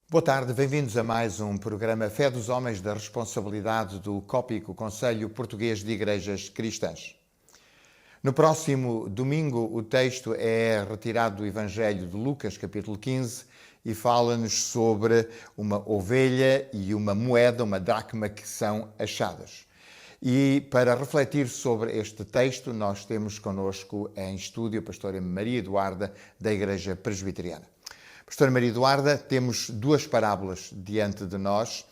Boa tarde, bem-vindos a mais um programa Fé dos Homens da responsabilidade do COPIC, o Conselho Português de Igrejas Cristãs. No próximo domingo, o texto é retirado do Evangelho de Lucas, capítulo 15, e fala-nos sobre uma ovelha e uma moeda, uma dracma, que são achadas. E para refletir sobre este texto, nós temos connosco em estúdio a pastora Maria Eduarda, da Igreja Presbiteriana. Pastora Maria Eduarda, temos duas parábolas diante de nós,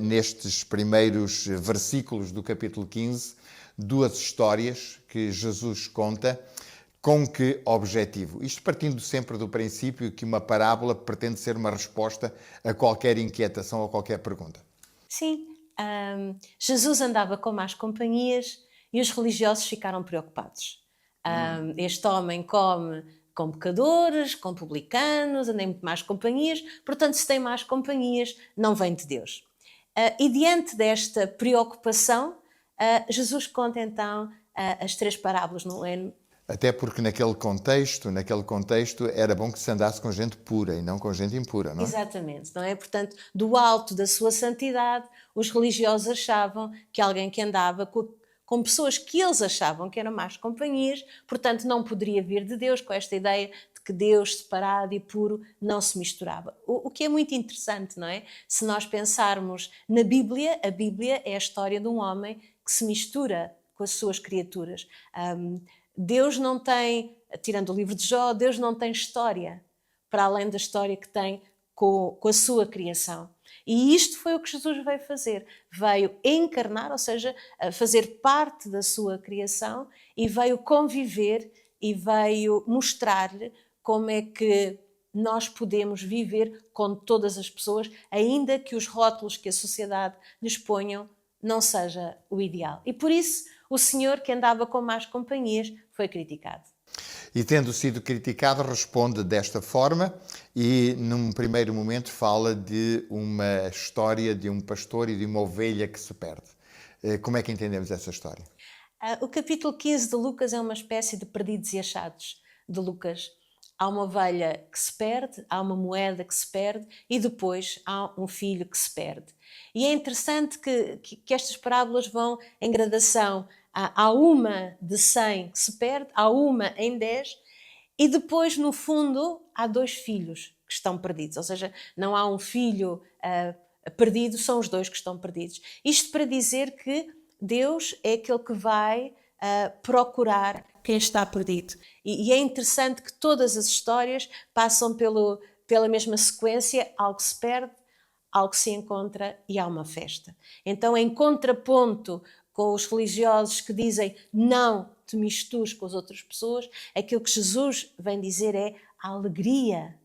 nestes primeiros versículos do capítulo 15, duas histórias que Jesus conta. Com que objetivo? Isto partindo sempre do princípio que uma parábola pretende ser uma resposta a qualquer inquietação ou qualquer pergunta. Sim, Jesus andava com más companhias e os religiosos ficaram preocupados. Este homem come com pecadores, com publicanos, anda em muito más companhias, portanto, se tem más companhias, não vem de Deus. E diante desta preocupação, Jesus conta então as três parábolas, não é? Até porque naquele contexto era bom que se andasse com gente pura e não com gente impura, não é? Exatamente, não é? Portanto, do alto da sua santidade, os religiosos achavam que alguém que andava com pessoas que eles achavam que eram más companhias, portanto não poderia vir de Deus, com esta ideia de que Deus separado e puro não se misturava. O que é muito interessante, não é? Se nós pensarmos na Bíblia, a Bíblia é a história de um homem que se mistura com as suas criaturas. Deus não tem, tirando o livro de Jó, Deus não tem história para além da história que tem com a sua criação. E isto foi o que Jesus veio fazer. Veio encarnar, ou seja, fazer parte da sua criação, e veio conviver e veio mostrar-lhe como é que nós podemos viver com todas as pessoas, ainda que os rótulos que a sociedade lhes ponham não seja o ideal. E por isso o Senhor, que andava com más companhias, foi criticado. E tendo sido criticado, responde desta forma e, num primeiro momento, fala de uma história de um pastor e de uma ovelha que se perde. Como é que entendemos essa história? O capítulo 15 de Lucas é uma espécie de perdidos e achados de Lucas. Há uma ovelha que se perde, há uma moeda que se perde e depois há um filho que se perde. E é interessante que estas parábolas vão em gradação. Há uma de 100 que se perde, há uma em 10 e depois, no fundo, há dois filhos que estão perdidos. Ou seja, não há um filho perdido, são os dois que estão perdidos. Isto para dizer que Deus é aquele que vai procurar quem está perdido. E é interessante que todas as histórias passam pela mesma sequência: algo se perde, algo se encontra e há uma festa. Então, em contraponto com os religiosos que dizem não te mistures com as outras pessoas, aquilo que Jesus vem dizer é a alegria,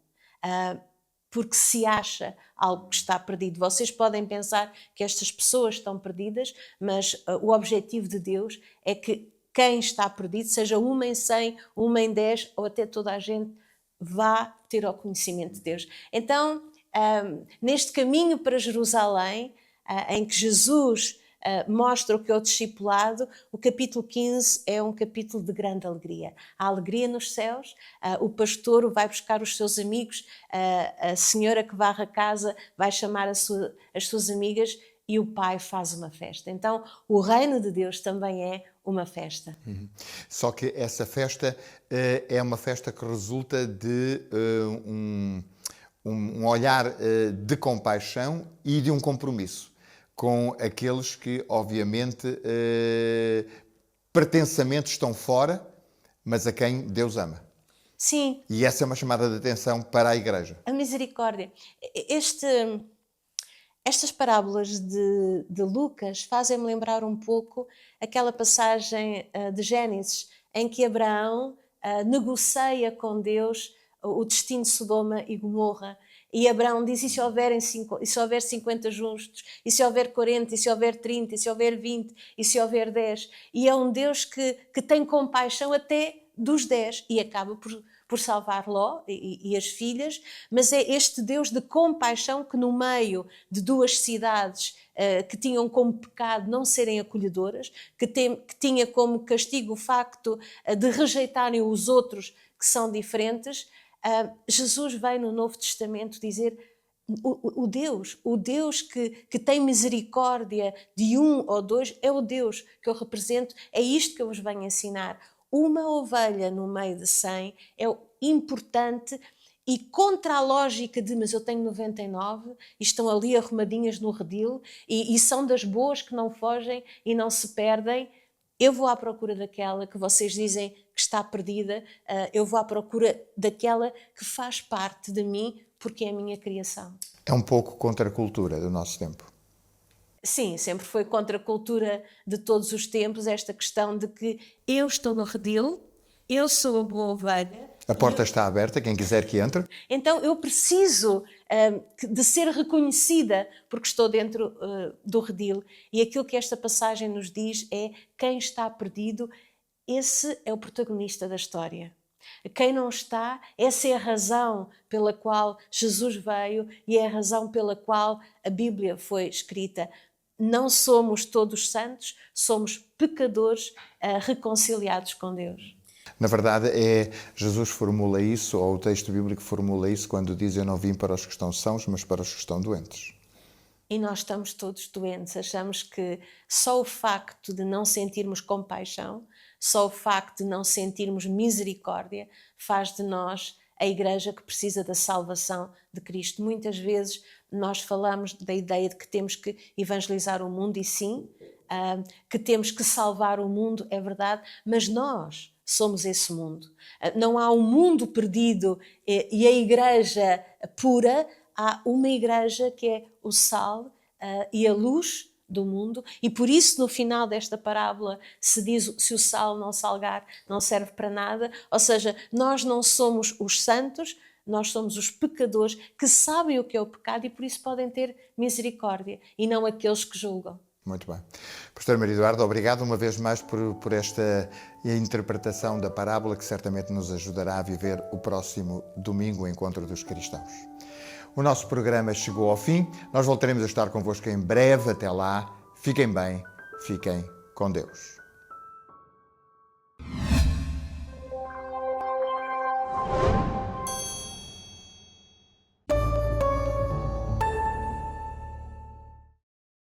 porque se acha algo que está perdido. Vocês podem pensar que estas pessoas estão perdidas, mas o objetivo de Deus é que quem está perdido, seja uma em 100, uma em 10 ou até toda a gente, vá ter ao conhecimento de Deus. Então, neste caminho para Jerusalém, em que Jesus mostra o que é o discipulado, o capítulo 15 é um capítulo de grande alegria. Há alegria nos céus, o pastor vai buscar os seus amigos, a senhora que varre a casa vai chamar as suas amigas e o pai faz uma festa. Então, o reino de Deus também é uma festa. Só que essa festa é uma festa que resulta de um olhar de compaixão e de um compromisso com aqueles que, obviamente, pretensamente estão fora, mas a quem Deus ama. Sim. E essa é uma chamada de atenção para a Igreja. A misericórdia. Estas parábolas de Lucas fazem-me lembrar um pouco aquela passagem de Gênesis, em que Abraão negocia com Deus o destino de Sodoma e Gomorra. E Abraão diz, e se houver 50 justos? E se houver 40? E se houver 30? E se houver 20? E se houver 10? E é um Deus que tem compaixão até dos 10 e acaba por salvar Ló e as filhas, mas é este Deus de compaixão que no meio de duas cidades que tinham como pecado não serem acolhedoras, que tinha como castigo o facto de rejeitarem os outros que são diferentes, Jesus vem no Novo Testamento dizer o Deus que tem misericórdia de um ou dois, é o Deus que eu represento, é isto que eu vos venho ensinar. Uma ovelha no meio de 100 é importante e contra a lógica de mas eu tenho 99 e estão ali arrumadinhas no redil e são das boas que não fogem e não se perdem. Eu vou à procura daquela que vocês dizem que está perdida, eu vou à procura daquela que faz parte de mim porque é a minha criação. É um pouco contra a cultura do nosso tempo. Sim, sempre foi contra a cultura de todos os tempos esta questão de que eu estou no redil, eu sou a boa ovelha. A porta está aberta, quem quiser que entre. Então eu preciso de ser reconhecida porque estou dentro do redil. E aquilo que esta passagem nos diz é quem está perdido, esse é o protagonista da história. Quem não está, essa é a razão pela qual Jesus veio e é a razão pela qual a Bíblia foi escrita. Não somos todos santos, somos pecadores reconciliados com Deus. Na verdade, Jesus formula isso, ou o texto bíblico formula isso, quando diz eu não vim para os que estão sãos, mas para os que estão doentes. E nós estamos todos doentes, achamos que só o facto de não sentirmos compaixão, só o facto de não sentirmos misericórdia faz de nós a igreja que precisa da salvação de Cristo. Muitas vezes nós falamos da ideia de que temos que evangelizar o mundo e sim, que temos que salvar o mundo, é verdade, mas nós somos esse mundo. Não há um mundo perdido e a igreja pura, há uma igreja que é o sal e a luz do mundo e por isso no final desta parábola se diz se o sal não salgar não serve para nada, ou seja, nós não somos os santos, nós somos os pecadores que sabem o que é o pecado e por isso podem ter misericórdia e não aqueles que julgam. Muito bem. Pastor Maria Eduardo, obrigado uma vez mais por esta interpretação da parábola que certamente nos ajudará a viver o próximo domingo, o Encontro dos Cristãos. O nosso programa chegou ao fim. Nós voltaremos a estar convosco em breve. Até lá, fiquem bem, fiquem com Deus.